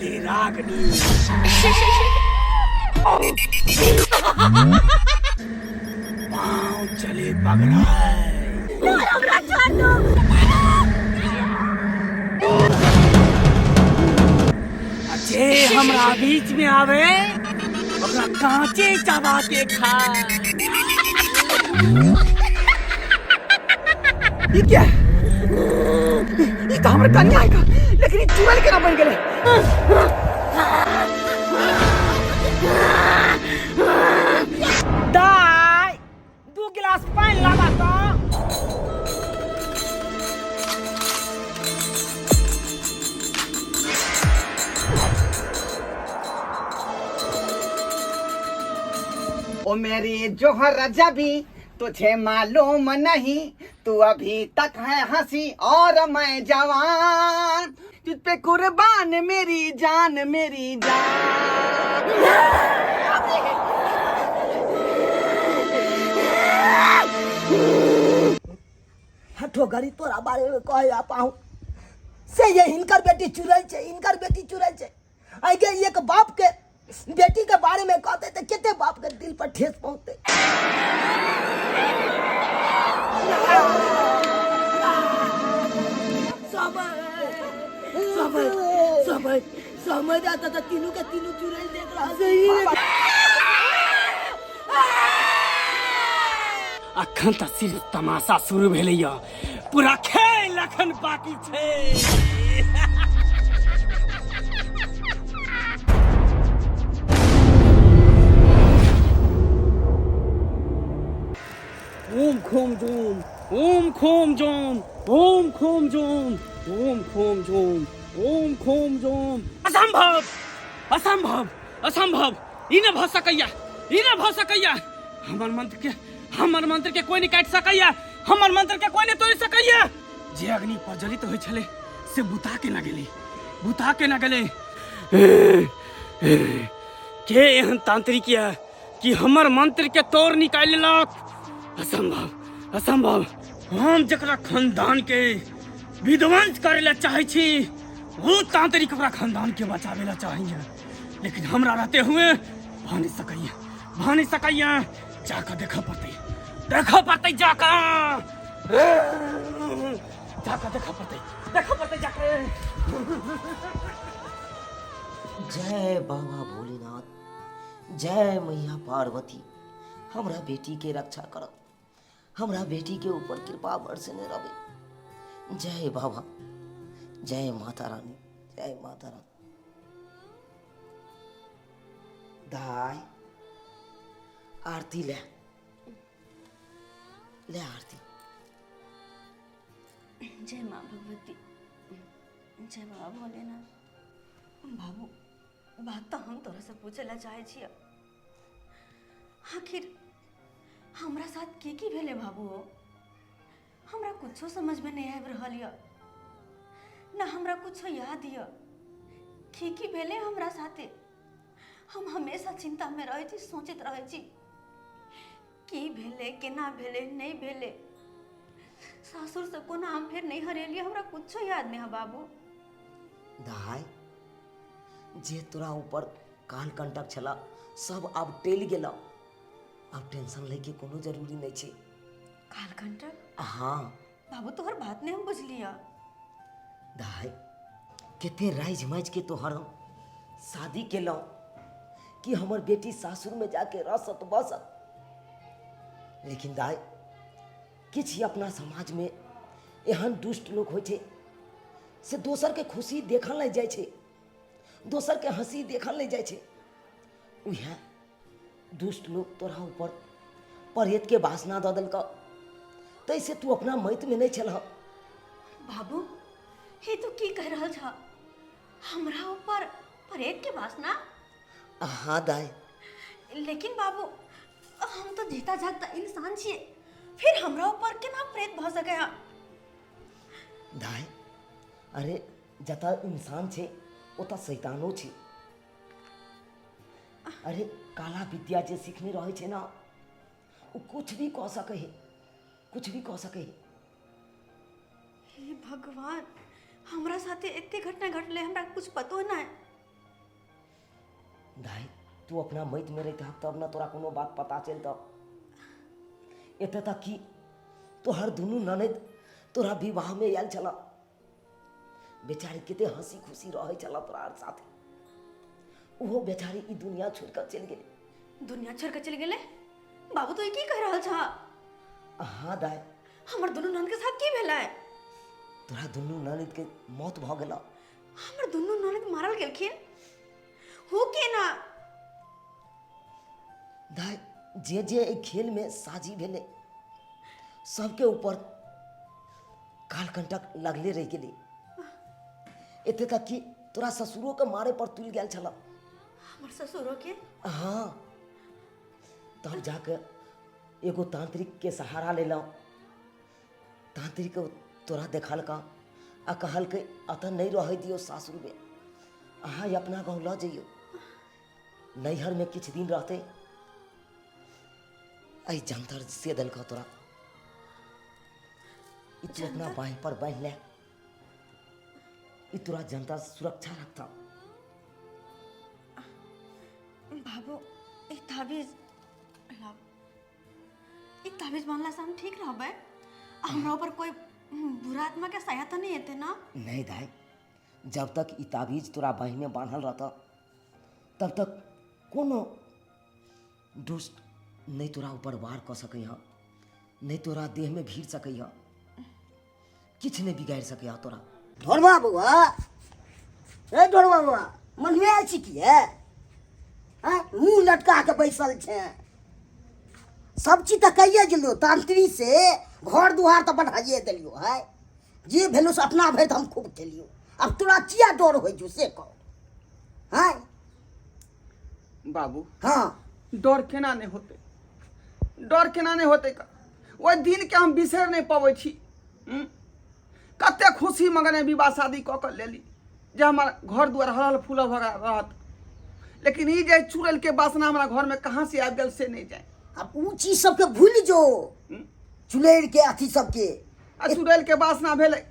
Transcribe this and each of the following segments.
चले रागनी। पाँव चले पगड़ाई। जे हमरा बीच में आवे ओकरा कांचे चबा के खा। ये क्या? ये तो हमारे कन्या आएगा, लेकिन ये चुड़ैल के ना बन गए। दाई, 2 गिलास पानी लावा तो। ओ मेरी जोहर रजबी, तुझे मालूम नहीं तू अभी तक है हंसी और मैं जवान, तुझ पे कुर्बान मेरी जान मेरी जान। हठो घड़ी तोरा बारे में कहे आ पाऊं से ये इनकर बेटी चुड़ैल छे, इनकर बेटी चुड़ैल छे। आगे एक बाप के बेटी के बारे में कहते तो कितने बाप के दिल पर ठेस पहुंचते। समझ आता था तीनों के तीनों चुड़ैल देख रहा। अखन तक सिर्फ तमाशा शुरू भेलैया, पूरा खेल अखन बाकी छे। ओम खोम जोम, ओम खोम जोम, ओम खोम जोम, ओम खोम जोम, ओम खोम जोम। असंभव, असंभव, असंभव, ई न भ सकैया, ई न भ सकैया। हमर मंत्र के कोई नहीं काट सकैया, हमर मंत्र के कोई नहीं तोड़ सकैया। जे अग्नि पर जलित होइ छले से बुता के न गेलै, बुता के न गेलै। के एहन तांत्रिक या कि हमर मंत्र के तोड़ निकाल लेलक। असंभव, असंभव। हम जकरा खानदान के विध्वंस करे ला चाहे छी, वो तांत्रिक ओकरा खानदान के बचावे ला चाहिए, लेकिन हमरा रहते हुए भा नहीं सकैया, भा नहीं सकैया। जाकर देखा पड़ते, देखा पड़ते, जाकर देखा पड़ते, देखा पड़ते जाकर। जय बाबा भोलेनाथ, जय मैया पार्वती, हमरा बेटी के रक्षा करब, हमरा बेटी के ऊपर कृपा बरसने रहे। जय बाबा, जय माता रानी, जय माता रानी। दाई आरती ले, ले आरती। जय माँ भगवती, जय बाबा भोलेनाथ। बाबू, बात तो हम तोरा से पूछे ला चाहे छियै, आखिर हमरा साथ की भेले बाबू? हमरा कुछो समझ में नहीं आबि रहल य, ना हमरा कुछो याद य की भेले हमरा साथे। हम हमेशा चिंता में रहे छी, सोचत रहे छी की भेले, केना भेले, नहीं भेले। सासुर से कोना हम फिर नहीं हरेलिए, हमरा कुछो याद नहीं है बाबू। दाई, जे तोरा ऊपर काल कंटक छला सब अब टेल गेला, अब टेंशन लेके कोनो जरूरी नहीं छे। कालकंटक? हाँ बाबू, तोहर बात नहीं हम बुझलिया। दाई, केते राइज माइज के तोहर हम शादी केलौ कि हमर बेटी सासुर में जाके रसत बसत, लेकिन दाई किछ ही अपना समाज में एहन दुष्ट लोग होइ छे से दोसर के खुशी देखल नहीं जाय छे, दोसर के हंसी देखल नहीं जाय छे। उहे दुष्ट लोग तोरा ऊपर परेत के वासना द देलक, तैसे तू अपना मैत में नहीं छलह। बाबू, हे तू की कह रहल छ? हमरा ऊपर परेत के वासना? हाँ दाई। लेकिन बाबू, हम तो जीता जागता इंसान छिए, फिर हमरा ऊपर केना प्रेत भ सके? दाई, अरे जता इंसान छे ओता शैतानो छे। अरे काला विद्या जे सीखने रहे छे ना, वो कुछ भी कह सके है, कुछ भी कह सके है। हे भगवान, हमरा साथे एते घटना घटले, हमरा कुछ पतो ना है। दाई तू अपना मैत में रहते हक तब ना तोरा कोनो बात पता चलता। एते तक कि तोहर दुनू ननद तोरा विवाह में आयल छला, बेचारी कते हंसी खुशी रहे छला तोरा साथे। वो बेचारी ई दुनिया छोड़ कर चल गेले। दुनिया छोड़ के चल गेले? बाबू तो की कह रहल छा? हाँ दाई। हमर दुनू ननद के साथ की भेलै? तोरा दुनू ननद के मौत भ गेला। हमर दुनू ननद मारल गेलखिन? हो के ना? दाई जे जे ए खेल में साजी भेले सबके ऊपर काल कंटक लगले रह गेली। एते तक कि तोरा ससुरो के मारे पर तुल गेल छला। हमर ससुरो के? हाँ, तब जाके एगो तांत्रिक के सहारा ले लो। तांत्रिक तोरा देखल का आ कहल के अतः नहीं रह दियो सासुर में, अहाँ अपना गाँव ल जाइयो। नैहर में किछ दिन रहते आई जंतर से दल का तोरा तू अपना बाहीं पर बांध ले। तोरा जनता सुरक्षा रखता। बाबू ई ताबीज बांधला से हम ठीक रहबे? हमरा ऊपर कोई बुरा आत्मा के साया तो नहीं हेते ना? नहीं दाई, जब तक ई ताबीज तोरा बाहीं में बांधल रहता तब तक कोनो दुष्ट नहीं तोरा ऊपर वार कर सकै, नहीं तोरा देह में भीड़ सकै, किछ नहीं बिगाड़ सकै तोरा। ढोरवा बउआ, ए ढोरवा बउआ, मन में आयल छी की है? मुंह लटका के बैसल छे। सब चीज तो कहिए गेलियो, तांत्रिक से घर दुआर तो बढ़ाइए दिलियो है। जे भेलो से अपना भर हम खूब केलियो। अब तोरा किया डर हो जो से कहो है? बाबू हाँ, डर केना नहीं होते, डर केना नहीं होते का? वो दिन के हम बिसर नहीं पावे छी। कते खुशी मगने विवाह शादी कऽ के लेली जे हमार घर दुआर हरल फूल भरा रहत, लेकिन ई जे चुड़ैल के वासना हमारा घर में कहाँ से आबि गेल से नहीं जाए। अब ऊ चीज सबके भूल जो, चुलेर के अथी सबके। आ चुड़ैल के वासना भेले,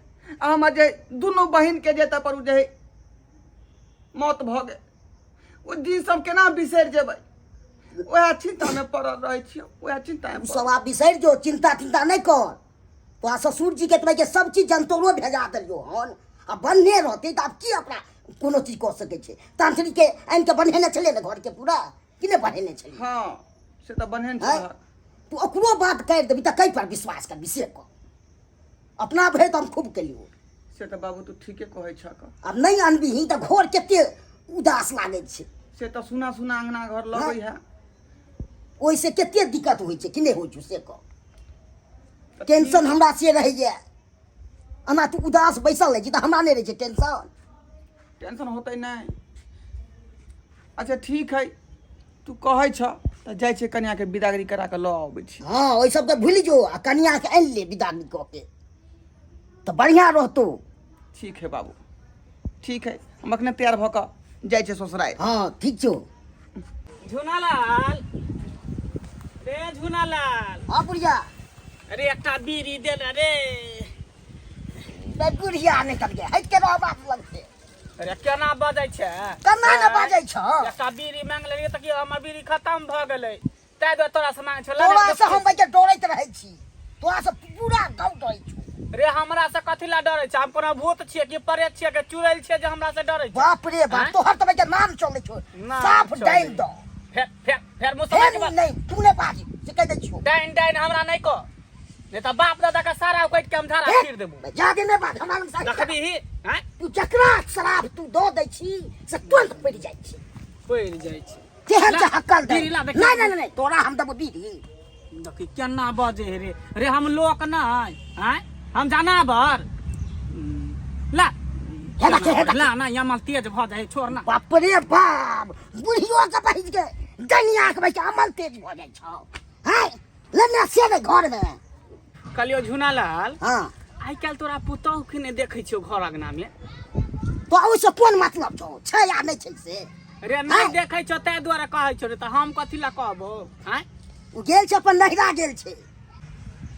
हमर जे दुनू बहिन के जेता पर उ जे मौत भ गेल, ओ दिन सब केना बिसर जेबै? वह चिंता में पड़ल रहे छियो, वह चिंता में सब आप बिसर जो, चिंता चिंता नहीं कर। तो ससुर जी के तुम्हें के सब चीज जंतोरो भेजा दिलियो हन। अब बनने रहते तो आप की अपना कोनो चीज कर सके छे? तांत्रिक के आन के बन्हेने चले ने घर के पूरा कि ने बन्हेने चले? हाँ से तो बन्हेन छ। तू ओकरो बात कर देबी त कई पर विश्वास कर विषय को अपना भर तो हम खूब केलियो। से तो बाबू तू ठीके कहै छ का। अब नहीं अनबी त घर केते उदास लागे छे। से तो सुना सुना अंगना घर लगै है, ओइ से केते दिक्कत होई छे कि ने होई छु से को। टेंशन हमरा से रह जाए, अना तू उदास बैसल रह छी त हमरा नहीं रह छे टेंशन। टेंशन होते नहीं। अच्छा ठीक है, तू कहै छ त जाय छे कन्या के विदागरी करा के ल आबै छी। हाँ, ओइ सब के भूल जो आ कन्या के आन ले विदागरी क के तो बढ़िया रहतो। ठीक है बाबू, ठीक है, हम अखने तैयार भ क जाय छे ससुराल। हाँ ठीक छो। झुनालाल, रे झुनालाल, हाँ बुढ़िया, अरे एकटा बीड़ी दे ना रे। बुढ़िया नहीं कर गया हट के रह बात लगते। अरे केना बजै छै? कना न बाजै छ? एकटा बीड़ी मांग लेलियै त कि हमर बीड़ी खत्म भ गेलै, तै दो तोरा से मांग छ। तोरा से हम बैके डरैत रहै छी, तोरा से पूरा गाँव डरै छु। रे हमरा से कथि ला डरै छ? हम कोनो भूत छियै कि प्रेत छियै कि चुड़ैल छियै जे हमरा से डरै छ? बाप रे बाप, तोहर त बैके नाम चलै छो, साफ डाइन दो। फेर मुसलमान के बात नहीं तू ने बाजी से कह दै छियो। डाइन डाइन हमरा नहीं को, नहीं त बाप दादा के सारा उकट के हम धारा छीर देबो। जाके ने बात हमरा से देखबी हैं? तू जकरा शराब तू दो दै छी से तुरंत पड़ जाइ छी। पड़ जाइ छै केहन से हक्कल दे? बीड़ी ला देख। नहीं नहीं नहीं, तोरा हम देबो बीड़ी। देखी केना बजे रे। रे हम लोक नहीं हैं, हम जानवर। ला ला ना यमल तेज भ जाए, छोड़ ना। बाप रे बाप, बुढ़ियो के बहिज के गनिया के बैके अमल तेज भ जाइ छौ। हाय लेने से रे घर में। कलियो झुनालाल, हाँ आइ काल्हि तोरा पुतहु के ने देखै छियौ घर अंगना में? तो ओइसे कोन मतलब छौ? छै या नहीं छै से? रे नहीं देखै छौ तै दुआरे कहै छौ रे, त हम कथि ला कहबो हैं? उ गेल छै अपन नहिरा गेल छै।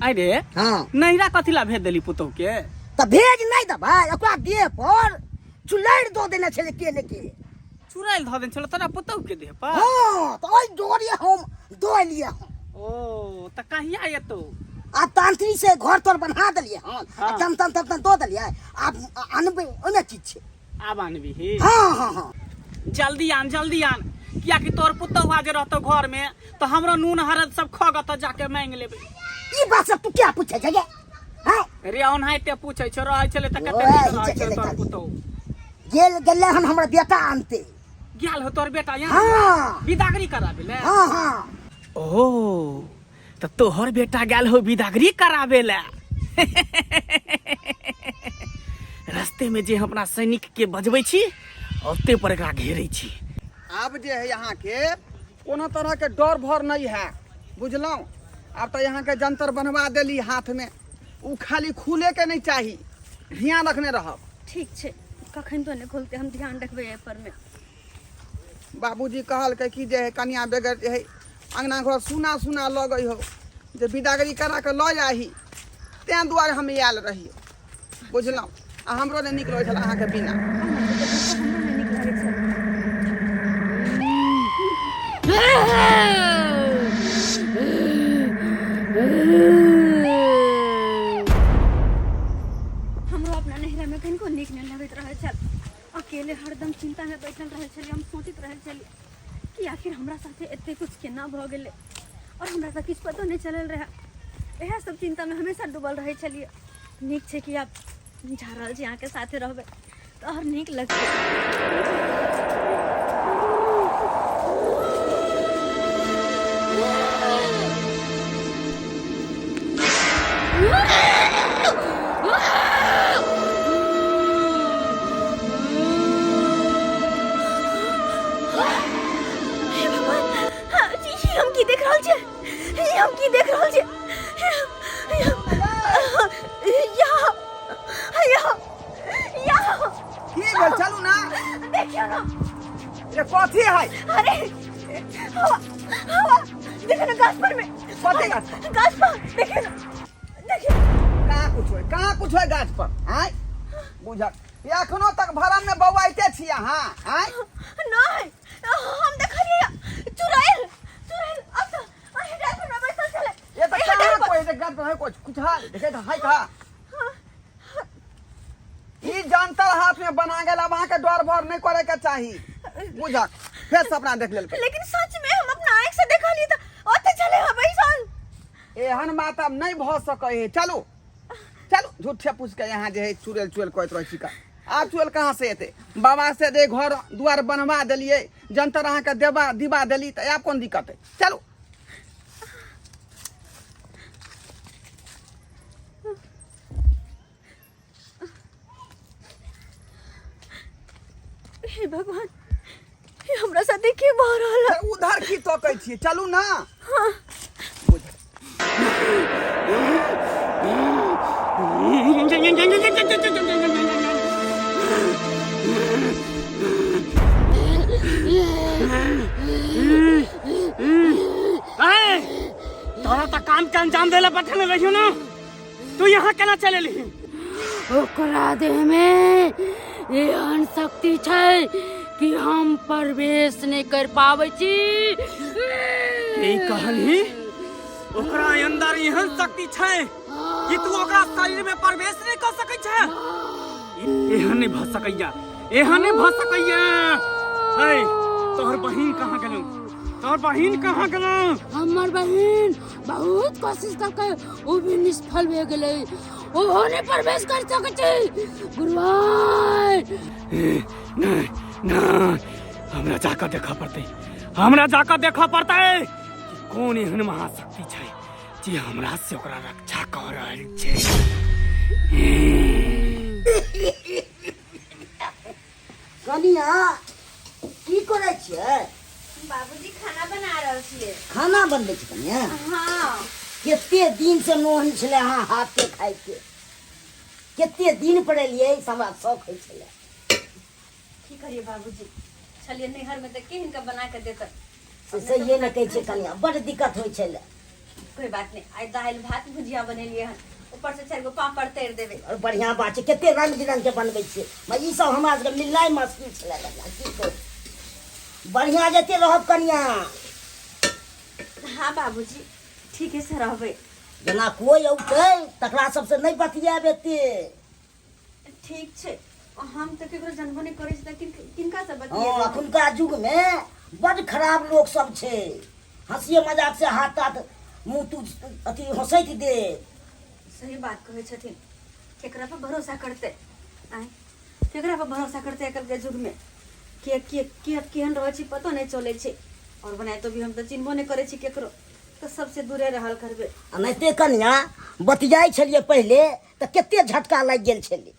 आइ रे हाँ नैरा कथि ला भेज देली पुतहु के? त भेज नहीं दबै, ओकरा देह पर चुलैर दो देने छले के ने के। चुराइल धऽ देन छलो तोरा पुतौ के देह पर। हाँ तो ओइ डोरिया हम दो लिए हम। ओ त कहिया एतो? आ तांत्रिक से घर तोर बना दलिए हम। हाँ। तन तन तन दो दलिए। आप अनबे ओने चीज छे। आब आनबी ही। हाँ हाँ हाँ। जल्दी आन किया कि तोर पुतौ जे रहतो घर में तो हमरो नून हरद सब खगत जाके मांग लेबे। ई बात सब तू क्या पूछे जगे? हाँ रे ओनाहिते पूछै छ रहै छले त कते ओए, दिन रहै चले छले तोर खाली। पुतौ। गेले हन हमरा बेटा आनते। गेल हो तोर बेटा यहाँ हाँ। विदागरी कराबे ले। हाँ हाँ। ओ तो तोहर बेटा गेल हो विदागरी कराबे ले। रास्ते में जे अपना सैनिक के बजबै छी ओते पर एकरा घेरै छी। अब जे है यहाँ के कोनो तरह के डर भर नहीं है, बुझलौं। अब तो यहाँ के जंतर बनवा देली हाथ में, उ खाली खुले के नहीं चाहिए, ध्यान रखने रहब। ठीक छे, कखन तो नहीं खोलते, हम ध्यान रखबे एहि पर में। बाबूजी कहल के कि जे है कन्या बेगर जे है अंगना घर सुना सुना लगे हो, जे विदागरी करा के ल जाही, तें दुआरे हम आयल रही, बुझलौं। आ हमरो ने निक लगै छल अहाँ के बिना। हमरो नहीं नीक लागै छै। हमरो अपना नहरा में कनिको नीक नहीं लगैत रहै छल। अकेले हरदम चिंता में बैठल रहै छलियै। हम सोचैत रहै छलियै कि आखिर हमरा साथे एते कुछ केना भऽ गेलै और हमरा तऽ किछु पतो नहीं चलल रहे। इएह सब चिंता में हमेशा डूबल रहै छलियै। नीक छै कि आब जा रहल छी अहाँ के साथे रहबै तऽ और नीक लगतै। हे भगवान, ई हम की देख रहल छियै? ई हम की देख रहल छियै? की भेल, चलू ना। देखियो ना, ये कथी है? अरे हवा हवा देखियो ना, गाछ पर में, कथी गाछ पर? गाछ पर देखियो ना, देखियो। कहाँ कुछ है गाछ पर? आय बुझक एखनो तक भरम में बौआइते छी अहाँ? आय नहीं, हम देखलिए चुड़ैल अब तो अही गाछ पर में बैठल छले। ये तो कहाँ कोई जे गाछ पर है कुछ है, देखे तो है कहाँ? ई जानतर हाथ में बना गेल, अब अहाँ के डर भर नहीं करे के चाही, बुझक। फेर सपना देख लेल। लेकिन सच में हम अपना आँख से देखलिए त ओते चले ह बैसल। एहन बात अब नहीं भ सके है। चलू चलू, झूठे पूछ के यहाँ जे है चुड़ैल कहत रही का। आप चुड़ैल कहाँ से एते? बाबा से दे घर दुआर बनवा दिलिए, जंतर अहाँ के देवा दिवा दिली, तो आप कौन दिक्कत है? चलू। हे भगवान, ये हमरा साथे की भऽ रहल है? उधर की तकै छी, चलू ना। तोरा तो काम के अंजाम देला बैठल रहियो ना, तू यहाँ केना चलेली? ओकरा देह में एहन शक्ति छै कि हम प्रवेश नहीं कर पाबै छी। की कहली? ओकरा अंदर एहन शक्ति छै कि तू ओकरा शरीर में प्रवेश नहीं कर सकै छै। एहन नहीं भ सकैया, एहन नहीं भ सकैया। है तोहर बहिन कहाँ गेलौ? तोहर बहिन कहाँ गेलौ? हमर बहन बहुत कोशिश करके वो भी निष्फल भे गेलै। ओहो नहीं प्रवेश कर सकै छै। गुरुवार नहीं नहीं, हमरा जाकर देखा पड़ते, हमरा जाकर देखा पड़ता है कि कौन एहन महाशक्ति छै जे हमरा से ओकरा रक्षा कर रहल छै। कनिया की करे छियै? बाबूजी खाना बना रहल छियै। खाना बनबै छी कनिया? हाँ, केते दिन से मोहन छले अहाँ हाथ के खाय के, केते दिन पर एलियै, हमरा शौक होइ छले। की करिए बाबूजी, चलिए नैहर में देख के इनका बना के देता। से ये न कहै छै कनिया, बड़ दिक्कत होइ छले। कोई बात नहीं, आई दाल भात भुजिया बनेलिए हन, ऊपर से 4 गो पापड़ तैर देबे। और बढ़िया बात छै, केते रंग बिरंग के बनबै छियै। मैं ई सब हमरा सबके मिलनाइ मुश्किल छले। की कहू, बढ़िया जते रहब कनिया। हाँ बाबूजी ठीक है से रहबै। जेना कोई औतै तकरा सबसे नहीं बतियाब एते। ठीक छै, हम तो केकरो जानबो नहीं करै छी, किनका से हाँ, बतियेबै? अखुनका युग में बड़ खराब लोग सब छे। हंसिए मजाक से हाथ तात मुंह तू अथी हंसैत दे। सही बात कहै छथिन, केकरा पर भरोसा करते आय, केकरा पर भरोसा करते आजकल के युग में? के केहन रहै छी पतो नहीं चलै छै, और बनाए तो भी हम तो चिन्हबो नहीं करै छी केकरो, तो सबसे दूरे रहल करबे। अनैते कन्या बतियाई छलिए पहले तो केते झटका लग गेल छले।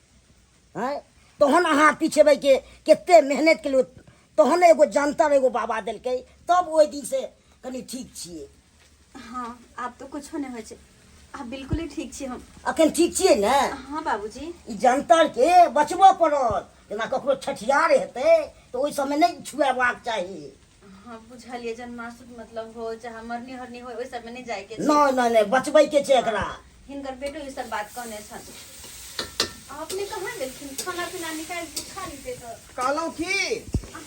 हैं तहन अहाँ पीछेबै के केते मेहनत केलियो, तहन एगो जंतर एगो बाबा देलकै, तब ओहि दिन से कनी ठीक छिए। हाँ आप तो कुछ नहीं होइ छै, आप बिल्कुल ही ठीक छी। हम अखन ठीक छिए ने? हाँ बाबूजी। ई जंतर के बचबो पड़त, जेना ककरो छठियार हेतै तो ओहि समय नहीं छुएबाक चाही। हाँ बुझलिए, जन्माष्टमी मतलब हो चाहे मरनी हरनी हो ओहि सब में नहीं जाए के छै। नहीं नहीं नहीं बचबै के छै एकरा। हिनकर बेटो ये सब बात कहने छन। आपने कहाँ गेलखिन? खाना पीना निकाल के खा लीजिए तो। कहलौं की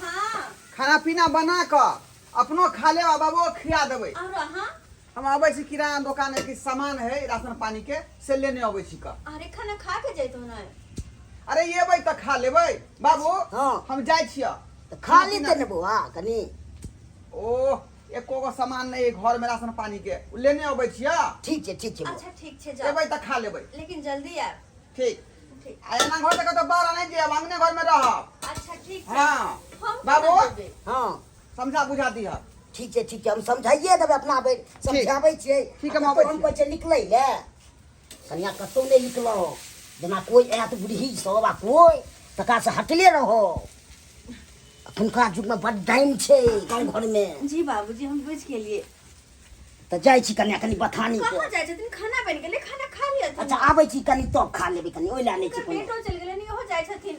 हाँ खाना पीना बना कऽ अपनो खा लेब आ बाबू खिया देबै। और हाँ हम आबै छी किराना दुकान के सामान है राशन पानी के से लेने अबै छी का। अरे खाना खा के जैतो ना। अरे एबै त खा लेबै बाबू। हाँ। हम जाइ छियै तो खा लेते ने बउआ कनी। ओह एको गो सामान नहीं है घर में राशन पानी के, लेने अबै छियै। ठीक छै ठीक छै बउआ। अच्छा ठीक छै जाओ, एबै त खा लेबै। लेकिन जल्दी आ। ठीक। ठीक। आ एना घर तक तो बाहर नहीं जायब, अंगने घर में रहब। अच्छा ठीक छै। हाँ हम बाबू खाना देबै। हाँ समझा बुझा दिह। ठीक छै हम समझाइए देबै अपना बेर समझाबै छियै। ठीक है, हम अबै हम छी। कहै छै निकलै ले कनिया कतौ नहीं निकलौ, जेना कोई आयत बूढ़ी सब आ कोई तकरा से हटले रहो। अखुनका युग में बड़ टाइम छै गाँव घर में। जी बाबूजी हम बुझ गेलिए। तो जाइ छी कनिया कनी बथानी कहाँ पर। जाइ छथिन? खाना बनि गेलै, खाना खा लिअ। अच्छा आबै छी कनी तब खा लेबै, कनी ओइ ला नहीं छै कोनो। पेटो चलि गेलै नहीं, हो जाइ छथिन।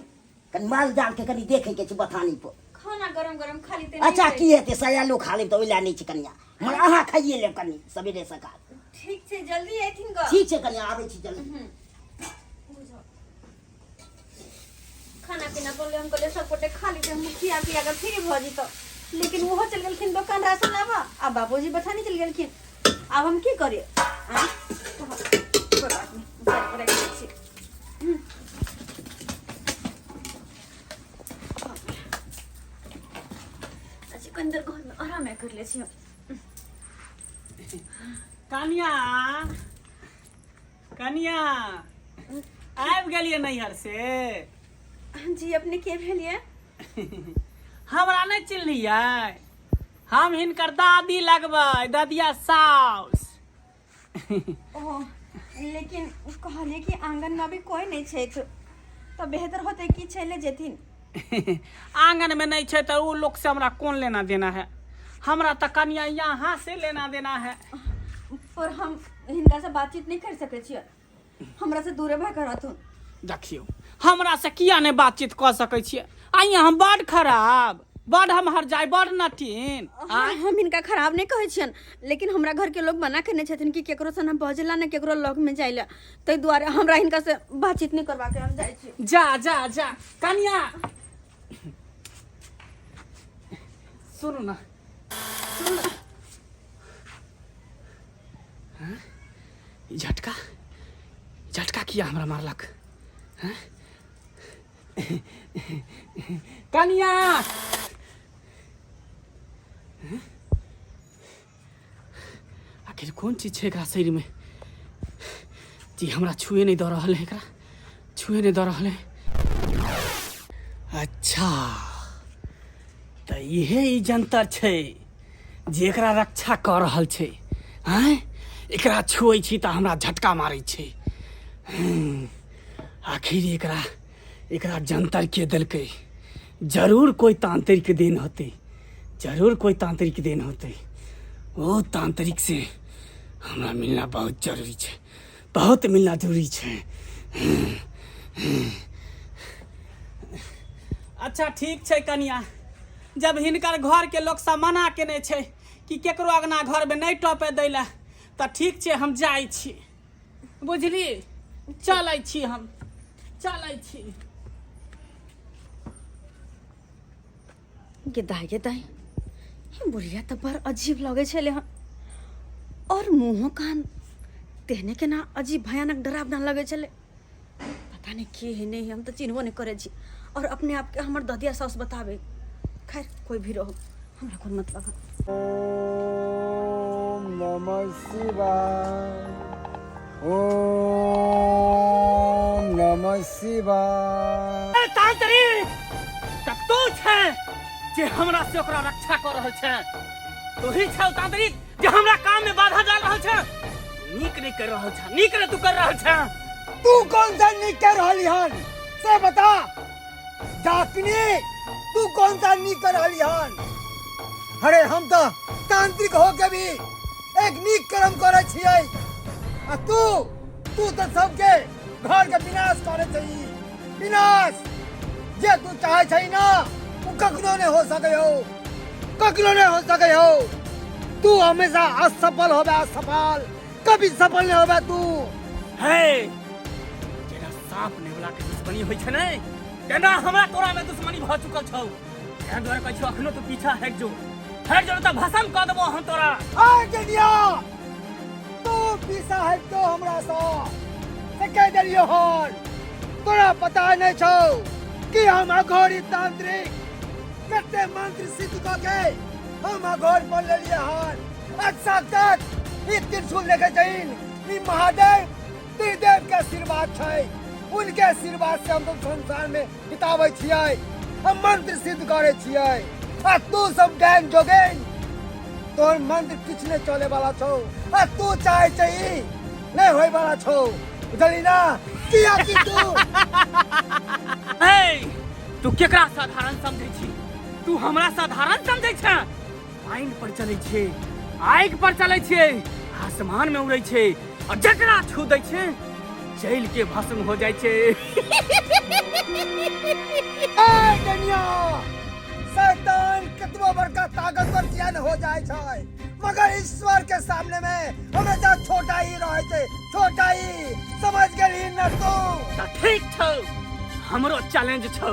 कनी माल जाल के कनी देखे के छै बथानी पर। खाना गरम गरम खा लीते। अच्छा की हेतै सयालो खा लेब तो ओइ ला नहीं छै कनिया, मगर अहाँ खाइए लेब कनी सबेरे सकाल। ठीक छै जल्दी एथिन ग। ठीक छै कनिया आबै छी जल्दी। बुझो खाना पीना बोले हम कहले सब गोटे खा लीते, हम खिया पिया के फ्री भ जी तो, लेकिन वो चल गेलखिन दुकान राशन लाबा आ बाबूजी बथानी चल गेलखिन। अब हम की करिए? कोई बात नहीं, बात करे छी। अच्छा अंदर घर में आराम कर ले छी। कनिया कनिया आबि गेलियै नैहर से। जी अपने के भेलिए? हमरा नहीं चिन्हलियै? हम हिनकर दादी लगबै, ददिया साउस। ओह लेकिन कहलिए कि आंगन में अभी कोई नहीं छै तो बेहतर होते कि चले जेथिन। आंगन में नहीं छै तो वो लोग से हमरा कौन लेना देना है? हमरा तो कनिया यहाँ से लेना देना है। पर हम हिनका से बातचीत नहीं कर सके छियै, हमरा से दूरे भा कर रहथुन। देखियो हमरा से किया नहीं बातचीत कर सकै छियै? आइया हम बड़ खराब, बड़ हम हर जाय, बड़ नटीन। हम हिनका खराब नहीं कहै छियन, लेकिन हमरा घर के लोग मना करने छथिन कि केकरो से हम बजेला ना, केकरो लग में जाइला, तै दुआरे हमरा हिनका से बातचीत नहीं करवा के हम जाय छी। जा जा जा कनिया सुनू ना, सुनू ना। हाँ? ई झटका झटका किया हमरा मारलक? हाँ? कनिया हाँ? आखिर कौन चीज छै एकरा शरीर में जी हमरा छुए नहीं दऽ रहल है? एकरा छुए नहीं दऽ रहल है। अच्छा तो इहे ई जंतर छै जे एकरा रक्षा कर रहल छै। हैं एकरा छुए छी तो हमरा झटका मारै छै। आखिर एकरा एकरा जंतर के देलकै? जरूर कोई तांत्रिक देन होते, जरूर कोई तांत्रिक देन होते। वो तांत्रिक से हमरा मिलना बहुत जरूरी छै, बहुत मिलना जरूरी छै। अच्छा ठीक छै कनिया, जब हिनकर घर के लोग सब मना केने छै कि केकरो अगना घर में नहीं टपे दै ला, तो ठीक छै हम जाइ छी, बुझली? चलै छी, हम चलै छी। गेदाई बुढ़िया तो बड़ अजीब लगे छे हन और मुँह कान तेहने के ना अजीब भयानक डरावना लगे छे। पता नहीं के है नहीं, हम तो चिन्हबो नहीं करे छी और अपने आप के हमर ददिया सास बतावे। खैर कोई भी रहो, हमरा कोई मतलब है। ओम नमः शिवाय, ओम नमः शिवाय। तांत्रिक तब तू छे जे हमरा से ओकरा रक्षा कर रहल छे। तू ही छे तांत्रिक जे हमरा काम में बाधा डाल रहल छे। नीक नहीं कर रहल छे, नीक नहीं तू कर रहल छे। तू कौन सा नीक कर रहली हन से बता। डाकनी तू कौन सा नीक कर रहली हन? अरे हम तो तांत्रिक हो के भी एक नीक कर्म करे छियै। आ तू तो सबके घर के विनाश करे छही। विनाश जे तू चाहे छही ना वो कखनो नहीं हो सके हो, कखनो नहीं हो सके हो। तू हमेशा असफल होबे, असफल कभी सफल नहीं होबे तू। हे जेना सांप नेवला के दुश्मनी होय छे ने, तेना हमरा तोरा में दुश्मनी भ चुकल छौ। तें द्वारा कहै छौ अखनो तो पीछा हट जो त भस्म क देबो हम तोरा। आ जनिया तू पीछा हट तो हमरा से कह देलियो हन। तोरा पता नहीं छौ कि हम अघोरी तांत्रिक कते मंत्र सिद्ध क के हम अघोर बन लेलिए हन। साक्षात ई त्रिशूल लेके जइन ई महादेव त्रिदेव के आशीर्वाद छै। उनके आशीर्वाद से हम तो संसार में बिताबै छियै, हम मंत्र सिद्ध करे छियै। आ तू सब ज्ञान जोगेन तोर मंत्र किछ नहीं चले वाला छौ। आ तू चाहे छही नहीं होय वाला छौ, बुझली ना? किया कि हे तू केकरा साधारण समझै छी? तू हमरा साधारण समझै छ? आइन पर चलै छे, आग पर चलै छे, आसमान में उड़ै छे और जकरा छू दै छे जल के भस्म हो जाय छे। ए दुनिया शैतान कितनो बड़का ताकतवर किया न हो जाए छै, मगर ईश्वर के सामने में हमेशा छोटा ही रहे छे, छोटा ही। समझ गेली न तू? त ठीक छौ, हमरो चैलेंज छौ।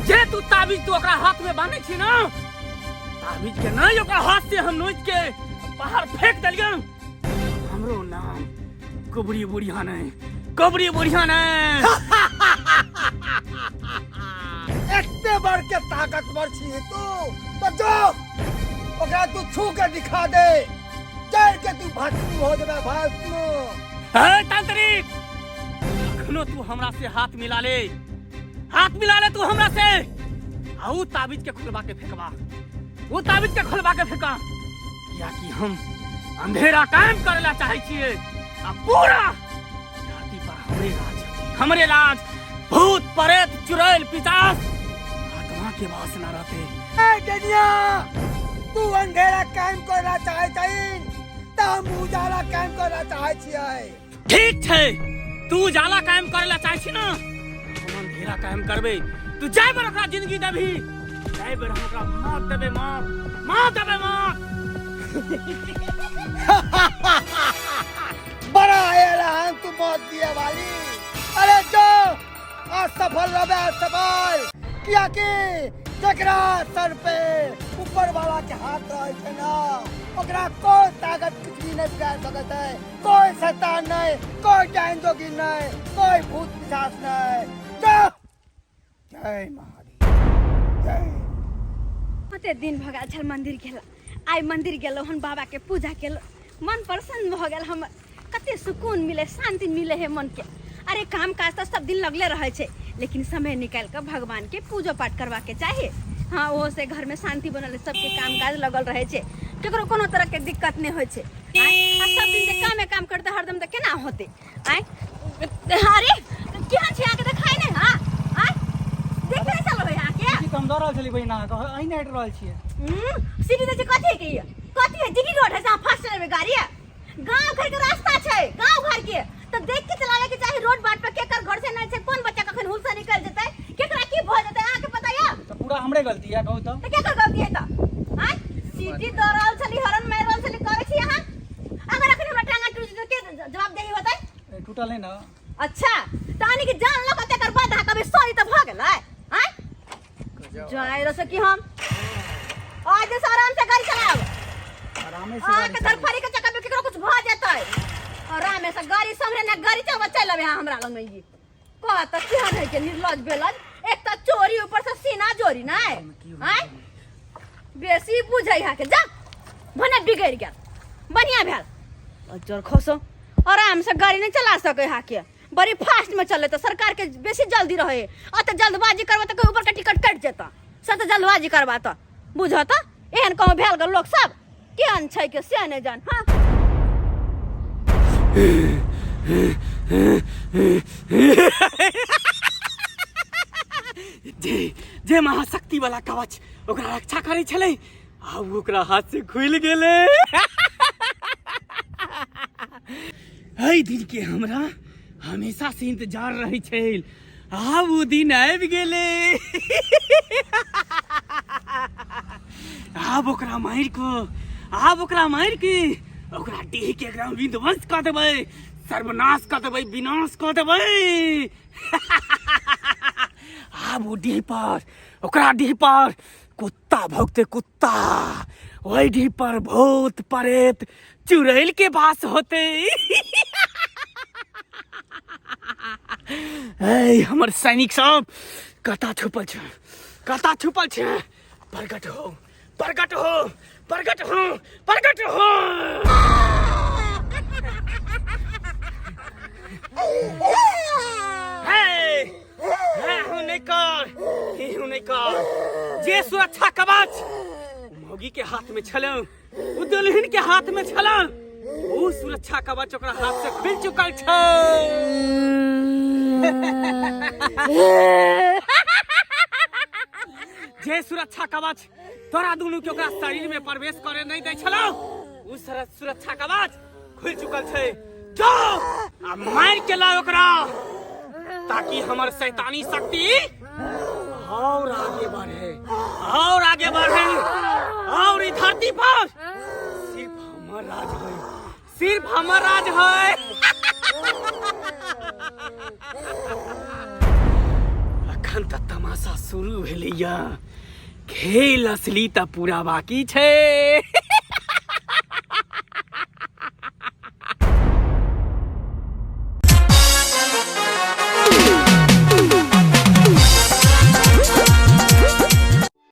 जे तू ताबीज तू ओकरा हाथ में बांधै छी ना, ताबीज के नहीं ओकरा हाथ से हम नोच के बाहर फेंक देलियै। हमरो नाम कुबरी बुढ़िया नहीं, कुबरी बुढ़िया नहीं। इतने बड़ के ताकतवर छी तू, तो जो ओकरा तू छू के दिखा दे, जल के तू भस्म हो जाबे, भस्म। हे तांत्रिक अखनो तू हमरा से हाथ मिला ले, हाथ मिला ले तू हमरा से। आउ ताबीज के खुलवा के फेंकबा, वो ताबीज के खुलवा के फेंका, या कि हम अंधेरा कायम करेला चाहे छिए। आ पूरा धरती पर हमरे राज, हमरे राज। भूत प्रेत चुड़ैल पिशाच आत्मा के वास न रहते। ए दुनिया तू अंधेरा कायम करना चाहे छही त हम उजाला कायम करना चाहे छियै। ठीक छे, तू उजाला कायम करेला चाहे छी ना, हम अंधेरा कायम करबे। तू जाय बर ओकरा जिंदगी देबही, जाय बर ओकरा मौत देबे, मौत देबे, मौत। बड़ा एलान तू मौत दिए वाली। अरे जो असफल रहे, असफल किया कि जकरा सर पे ऊपर वाला के हाथ रहे छे ना, ओकरा कोई ताकत कुछ भी नहीं कर सकत है। कोई शैतान नहीं, कोई डायन जोगी नहीं, कोई भूत पिशाच नहीं। जो जय महादेव, जय। ओते दिन भगा छल मंदिर गेल, आइ मंदिर गेलो हन, बाबा के पूजा केलो, मन प्रसन्न भ गेल हमर। कते सुकून मिले, शांति मिले है मन के। अरे काम काज तो सब दिन लगले रहे छे, लेकिन समय निकाल कर भगवान के पूजा पाठ करवा के चाहिए। हाँ, वो से घर में शांति बनल, सबके काम काज लगल रहे छे, केकरो कोनो तरह के दिक्कत नहीं होय छे। आ सब दिन से काम करते हरदम त केना होते? आय अरे केहन छै आके देखाई नै? हां आय देख नै चलो यहां के हम दौड़ रहल छली बहिना, अहीं हट रहल छियै। सीधी दे कथि के कथि है? जीडी रोड है, जहां फर्स्ट में गाड़ी है, गांव घर के रास्ता छै, गांव घर के तो देख के चलावे के चाहिए। रोड बाट पे केकर घर से नहीं छै, कौन बच्चा कखन हुल से निकल जेतै, केकरा की भ जेतै, अहाँ के पता या? तो पूरा हमरे गलती है, कहू तो केकर गलती है त? हां सीधी दौड़ल छली, हरन मारल छली, करे छी अहाँ। अगर अखन हमरा टांगा टूट जेतै के जवाब देही होतै? टूटल है ना। अच्छा तानी के जान लो कते कर बाद कभी सॉरी त भ गेलै। हां जाय रसे कि हम आज से आराम से गाड़ी चलाओ। आराम से हां के धरफड़ी के चक्कर में केकरो कुछ भ जेतै। आराम से गाड़ी सामने ना गाड़ी चलबा चल लेबे हमरा लग में ई कहत केहन है के निर्लज बेलज एक त चोरी ऊपर से सीना जोरी ना है बेसी बुझै हा के जा भने बिगड़ गेल बढ़िया भेल अजर खसो आराम से गाड़ी नहीं चला सके हा के बड़ी फास्ट में चले तो सरकार के बेसी जल्दी रहे आ तो जल्दबाजी करबा तो ऊपर का टिकट कट जेता सब तो जल्दबाजी करबा तो बुझो तो एहन कहूं भेल गल लोग सब केहन छै के से नहीं जान हां जे महाशक्ति वाला कवच ओकरा रक्षा करे छले आब ओकरा हाथ से खुल गेले हई दिन के हमरा हमेशा से इंतजार रही छल आब वो दिन आबि गेले आब ओकरा मार के ओकरा देह के एकदम विध्वंस कर देबै सर्वनाश कर देबै विनाश कर देबै आब वो देह पर ओकरा देह पर कुत्ता भौंकते कुत्ता वही देह पर भूत प्रेत चुड़ैल के वास होते ए हमर सैनिक सब कता छुपल छै प्रकट हो नहीं कर जे सुरक्षा कवच मौगी के हाथ में छल दुल्हन के हाथ में छल वो सुरक्षा कवच ओकरा हाथ से खुल चुकल छै जे सुरक्षा कवच तोरा दुनू के ओकरा शरीर में प्रवेश करे नहीं दै छलो उ सुरक्षा कवच खुल चुकल छै जो आ मार के ला ओकरा ताकि हमर शैतानी शक्ति और आगे बढ़े और इस धरती पर सिर्फ हमर राज है अखन तक तमाशा शुरू भेलैया खेल असली त पूरा बाकी छै